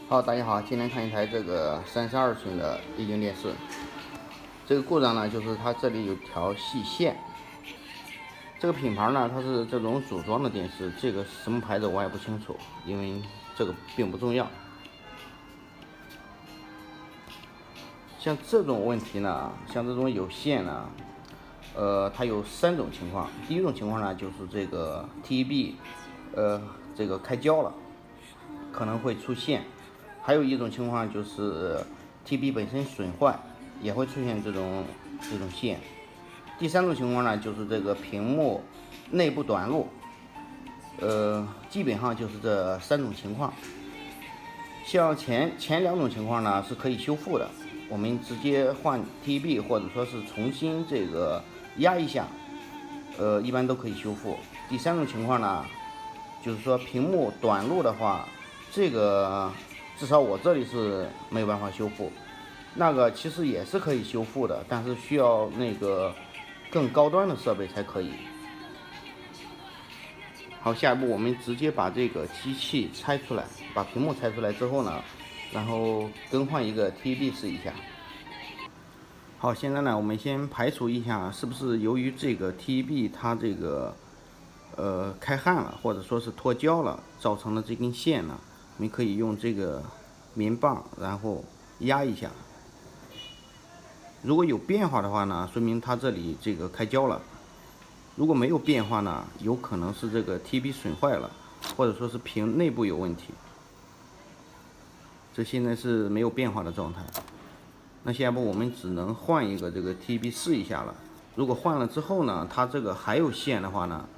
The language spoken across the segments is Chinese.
好，大家好，今天看一台这个32寸的液晶电视。这个故障呢，就是它这里有条细线。这个品牌呢，它是这种组装的电视，这个什么牌子我也不清楚，因为这个并不重要。像这种问题呢，像这种有线呢，它有3种情况。第一种情况呢，就是这个 TEB，这个开胶了，可能会出现。还有一种情况就是 TB 本身损坏，也会出现这种线。第三种情况呢，就是这个屏幕内部短路，基本上就是这3种情况。像前2种情况呢是可以修复的，我们直接换 TB 或者说是重新这个压一下，一般都可以修复。第3种情况呢，就是说屏幕短路的话，这个至少我这里是没有办法修复，那个其实也是可以修复的，但是需要那个更高端的设备才可以。好，下一步我们直接把这个机器拆出来，把屏幕拆出来之后呢，然后更换一个 TEB 试一下。好，现在呢，我们先排除一下是不是由于这个 TEB 它这个开焊了，或者说是脱胶了，造成了这根线呢，我们可以用这个棉棒，然后压一下。如果有变化的话呢，说明它这里这个开胶了。如果没有变化呢，有可能是这个 TB 损坏了，或者说是屏内部有问题。这现在是没有变化的状态。那下一步我们只能换一个这个 TB 试一下了。如果换了之后呢，它这个还有线的话呢，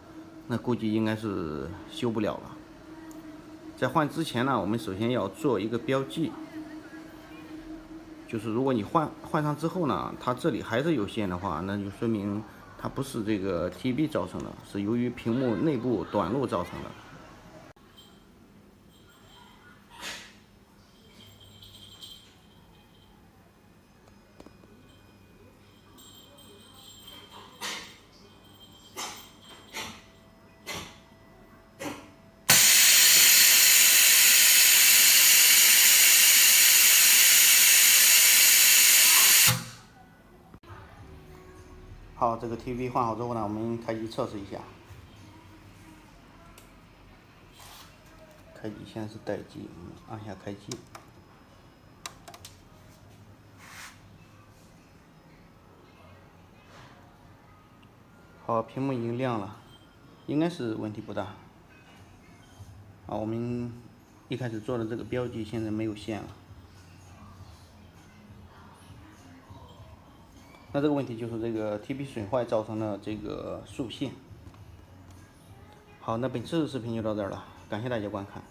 那估计应该是修不了了。在换之前呢，我们首先要做一个标记，就是如果你换上之后呢，它这里还是有线的话，那就说明它不是这个 TB 造成的，是由于屏幕内部短路造成的。好，这个 TB 换好之后呢，我们开机测试一下。开机现在是待机，按下开机。好，屏幕已经亮了，应该是问题不大。啊，我们一开始做的这个标记现在没有线了。那这个问题就是这个 TB 损坏造成的这个束线。好，那本次视频就到这儿了，感谢大家观看。